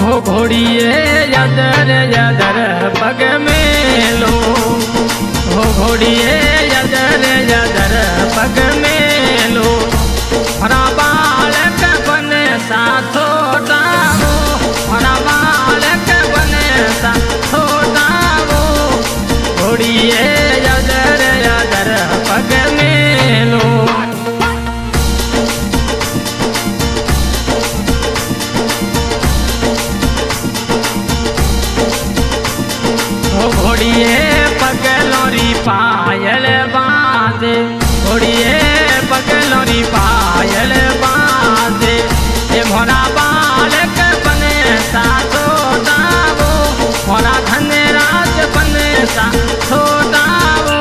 हो घोड़िए यदर यदर पग में लो, हो घोड़िए यदर यदर पग में लो। हरा बालक बने साथो डावो, हरा बालक बने साथो डावो। घोड़िए यदर यदर पग में लो। घोड़िए पगलोरी पायल बांधे, घोड़िए पगलोरी पायल बांधे। ये मोरा बालक बने साथो डावो, मोरा धन राज बने साथो डावो।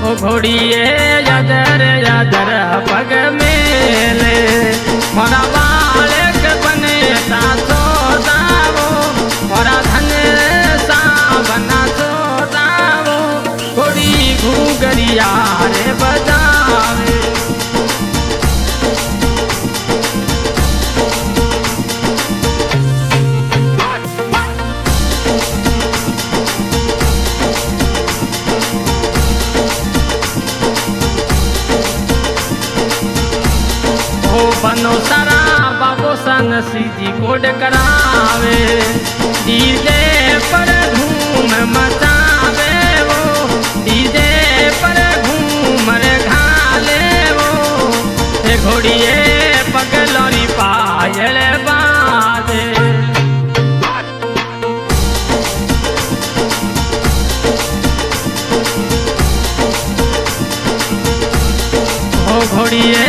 ओ घोड़िए यदर यदर पग मेले, मोरा बालक बने साथो डावो, मोरा धन बना सोतावो। घोड़ी घूगरिया रे बजावे, ओ बनो सारा बाबो सन सीधी कोड करावे। डीजे पर धूम मचावे वो, डीजे पर घूमर घाले वो। हे घोड़िए पगलोरी पायल बांधे, ओ घोड़िए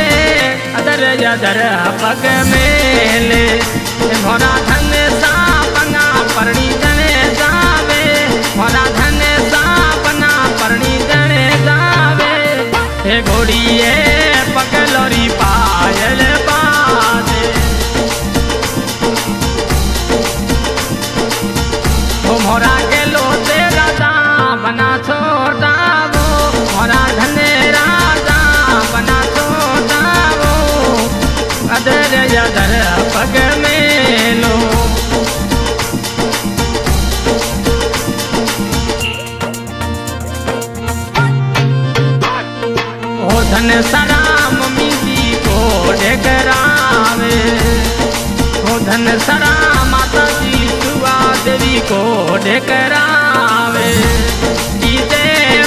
अदर यदर पग मेले। मोरा धन सा बना परणी जने जावे, मोरा धन सा बना परणी जने जावे। हे घोड़िए पगलोरी पायल बांधे, ओ मोरा गेलो तेरा दा बना छोड़ावो, मोरा धन राजा बना छोड़ावो। अदर यदर पग में लो, ओ धन सारा मम्मी जी को ढेकरावे, ओ धन सारा माता जी सुआ देवी को ढेकरावे। डीजे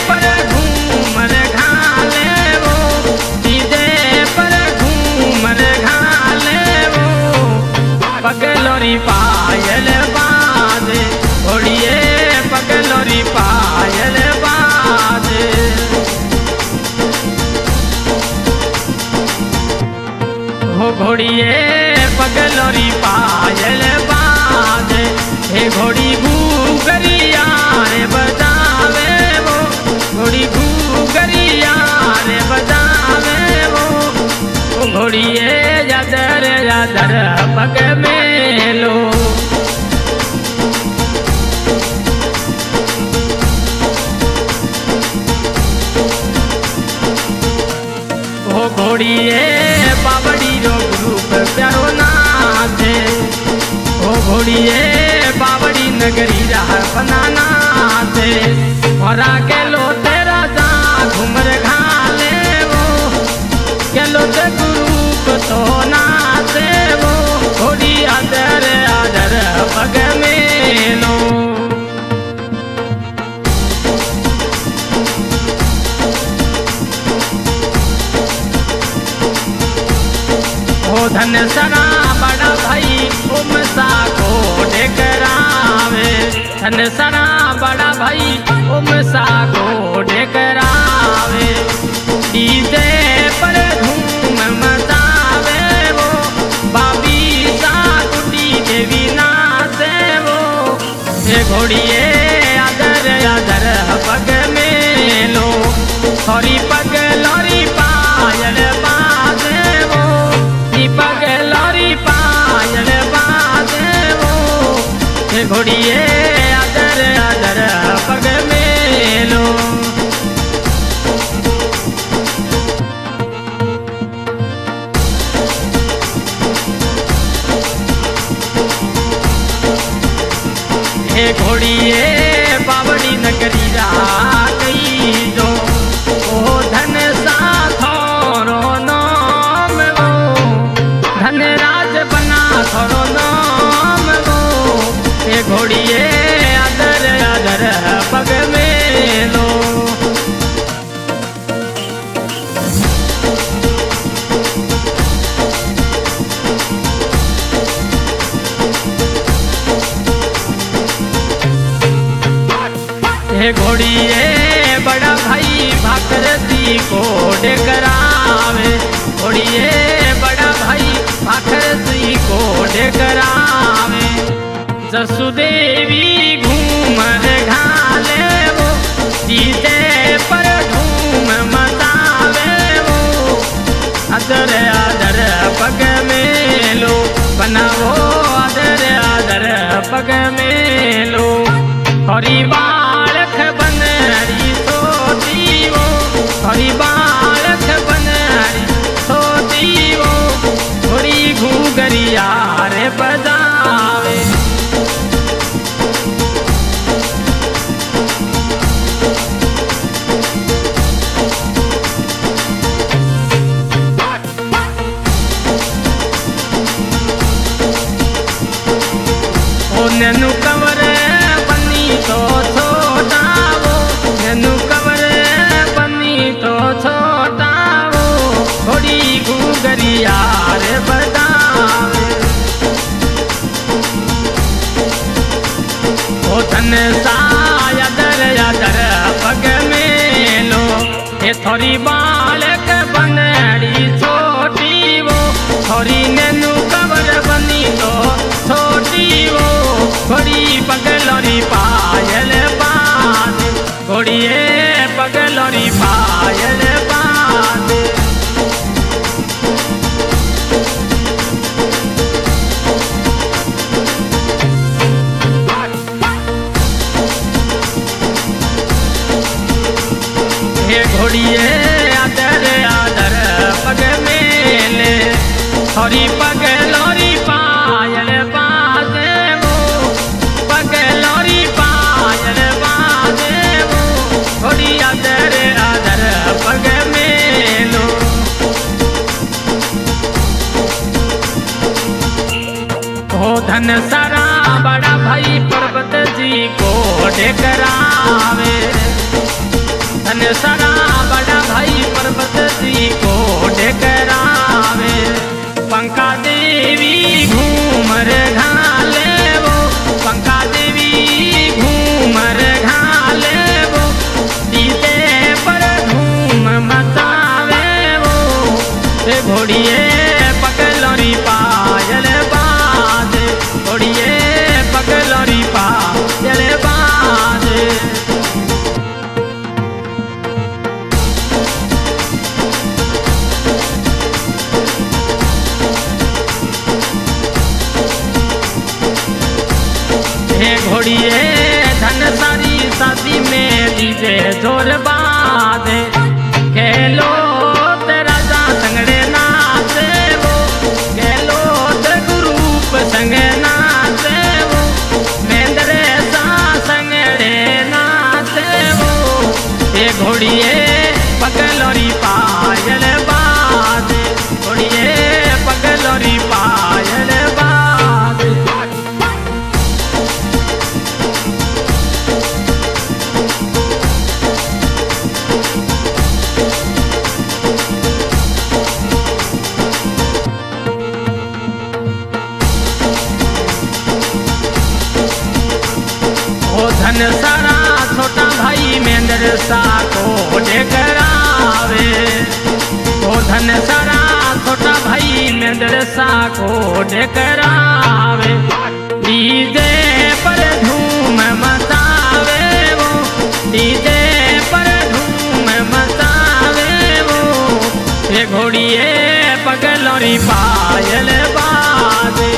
पर घूमर घाले वो, डीजे पर घूमर घाले वो। पगलोरी पायल बांधे, घोड़िए पगलोरी पायल बांधे। हो घोड़िए पगलोरी पायल बांधे। हे घोड़ी घूगरिया रे बजावे वो, घोड़ी घूगरिया रे बजावे वो। घोड़िए यदर यदर पग में लो, ओ घोड़िए बावड़ी रो ग्रुप प्यारो नाचे। ओ घोड़िए बावड़ी नगरी राह बनाना थे, मोरा के लो तेरा जा घूमर घाले वो। के लो ते ग्रुप तो नाचे वो, घोड़ी अदर अदर पग में लो। ओ धन सरा बड़ा भाई उम सा को ढेकरावे, धन सरा बड़ा भाई उम सा को ढेकरावे। डीजे पर धूम मचावे वो, बाबी सा गुड्डी देवी नाचे वो। हे घोड़िए अदर अदर पग में लो, सॉरी पगलोरी पायल बांधे वो, पगलोरी पायल बांधे वो। हे घोड़िए अदर अदर पग में लो। घोड़िए बावड़ी नगरी गई जो ओ धन साथोरो नाम वो धन राज बना थोरो नाम वो ये घोड़िए अदर अदर पग में लो घोड़िए बड़ा भाई भाखरती को डेकरावे घोड़िए बड़ा भाई भाखरती को डेकरावे जसुदेवी घूमर घाले वो सीते पर धूम मचावे वो अदर अदर पग में लो बनावो अदर अदर पग में लो हरी बालक बनरी सोती वो हरी बालक बनरी सोती वो थोड़ी घूगरिया रे बजावे ओ नैनु कंवर तो छोटा वो नैनु कंवर बनी तो छोटा वो थोड़ी घूगरिया रे बजावे ओ धन सा यादर यादर पग में लो ये थोड़ी बालक बनड़ी छोटी वो थोड़ी नैनु कंवर बनी तो छोटी वो थोड़ी पगलोरी पायल बाज घोड़िए पगलोरी पायल बाज हे घोड़िए आदर आदर पग में ले थोड़ी पगलोरी पायल बाज थोड़ी आदर आदर पग में लो हो धन सारा बड़ा भाई पर्वत जी को डेकरावे धन सारा बड़ा भाई पर्वत जी को डेकरावे पंका देवी घूमर घाले वो पंका देवी घूमर घाले वो सीते पर धूम मचावे वो घोड़िए पगलोरी पायल बाज घोड़िए पगलोरी पायल बाज घोड़िए धन सारी शादी में डीजे जोर बाजे खेलो तेरा जा संगड़े नाचे वो खेलो ते ग्रुप संग नाचे वो मेंदरे सा संगड़े नाचे वो ये घोड़िए पगलोरी पायल बाजे घोड़िए पगलोरी पायल बाजे धन सारा छोटा भाई मेंदर सा को डेकरावे ओ धन सारा छोटा भाई मेंदर सा को डेकरावे डीजे पर धूम मचावे वो डीजे पर धूम मचावे वो ये घोड़िए पगलोरी पायल बाजे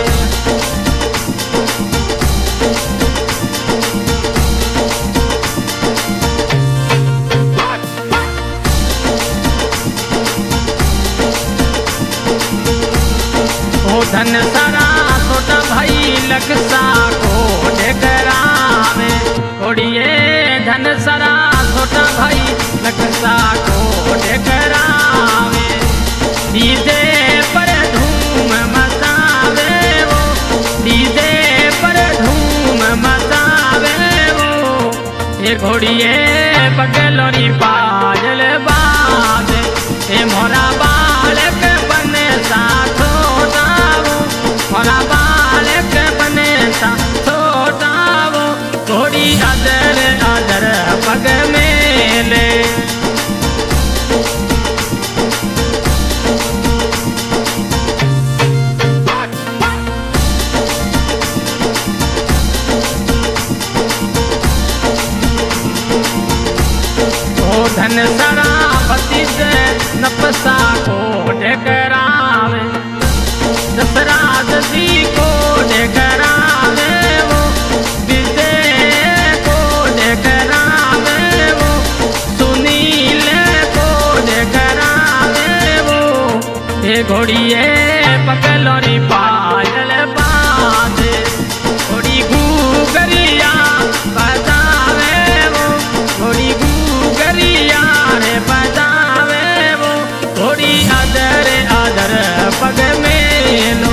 धन सारा छोटा भाई लक्सा को डेकरा घोड़िए धन सरा छोटा भाई नक्शा कोड करावे डीजे पर धूम मचावे वो डीजे पर धूम मचावे वो ये घोड़िए पगलोरी पायल बाज ये मोरा बालक बने साथो दावो मोरा बालक बने साथो दावो घोड़ी अदर अदर पग मेले धन सरापति से नपसा कोड करावे दशराज जी कोड करावे वो विजय कोड करावे वो सुनील कोड करावे वो ये घोड़िए पकलोरी पायल बाजे घोड़ी घूगरिया बजावे वो घोड़ी घूगरिया रे बजावे वो घोड़ी आदर आदर पग मेलो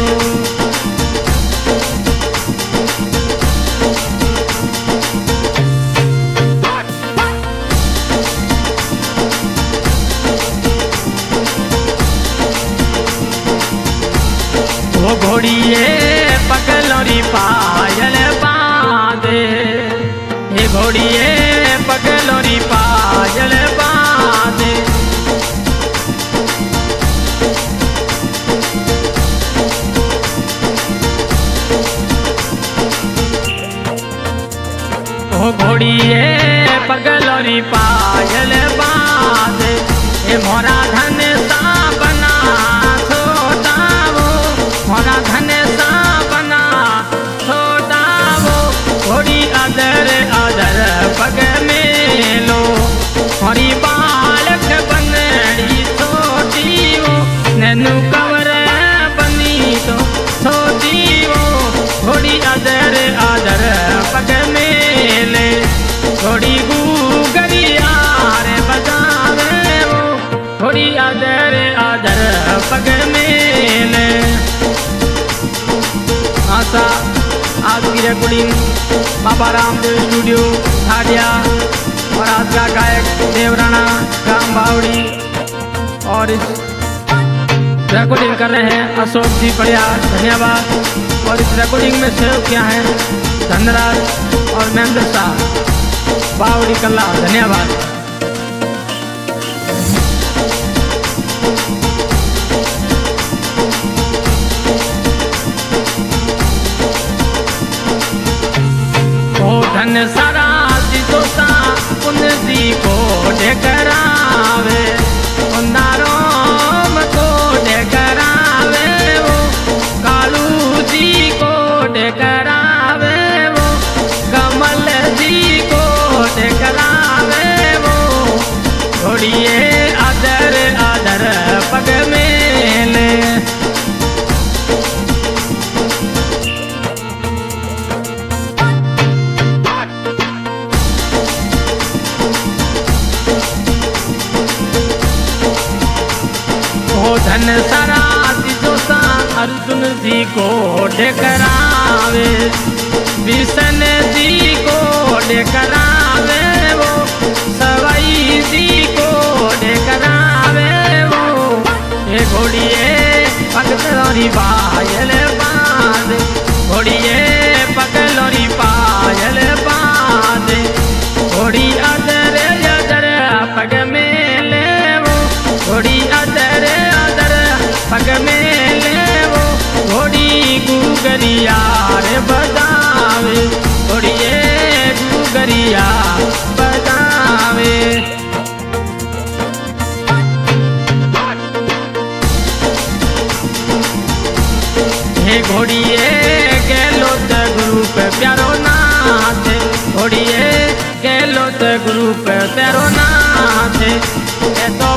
वो घोड़िए पगलोरी पायल बांधे हे घोड़िए पगलोरी पायल बांधे वो घोड़िए पगलोरी पायल बांधे हे मोरा धन सा बना छोटा वो मोरा धन सा बना छोटा वो घोड़ी आदर आदर पग मेलो मोरी बालक बनड़ी छोटी वो नैनु कवर बनी तो छोटी वो घोड़ी आदर आदर पग मेले घोड़ी गूगरिया रे बजावे वो घोड़ी आदर आदर पग मेले आशा आज की रिकॉर्डिंग बाबा रामदेव स्टूडियो हाडिया और आज का गायक देवराना राम बावड़ी और इस रिकॉर्डिंग कर रहे हैं अशोक जी बढ़िया धन्यवाद और इस रिकॉर्डिंग में सहयोग किया है धनराज और महेंद्र शाह बावड़ी कल्ला धन्यवाद। धन सारा दोसा उनसी कोड करावे उन्नारोम कोड करावे वो कालू जी कोड करावे वो कमल जी कोड करावे वो घोड़िए आदर आदर पग मेले धन सारा दोसा अर्जुन जी कोड करावे विष्ण जी कोड करावे वो सवाई जी कोड करावे वो ये घोड़िए पगलोरी पायल बांधे घोड़िए पगलोरी पायल बांधे घोड़ी अदर अदर पग मेले वो घोड़ी अदर पग मेले वो घोड़ी गूगरिया रे बजावे घोड़िए गूगरिया बजावे हे घोड़िए गेलो त ग्रुप प्यारो नाचे घोड़िए गेलो त ग्रुप प्यारो नाचे तो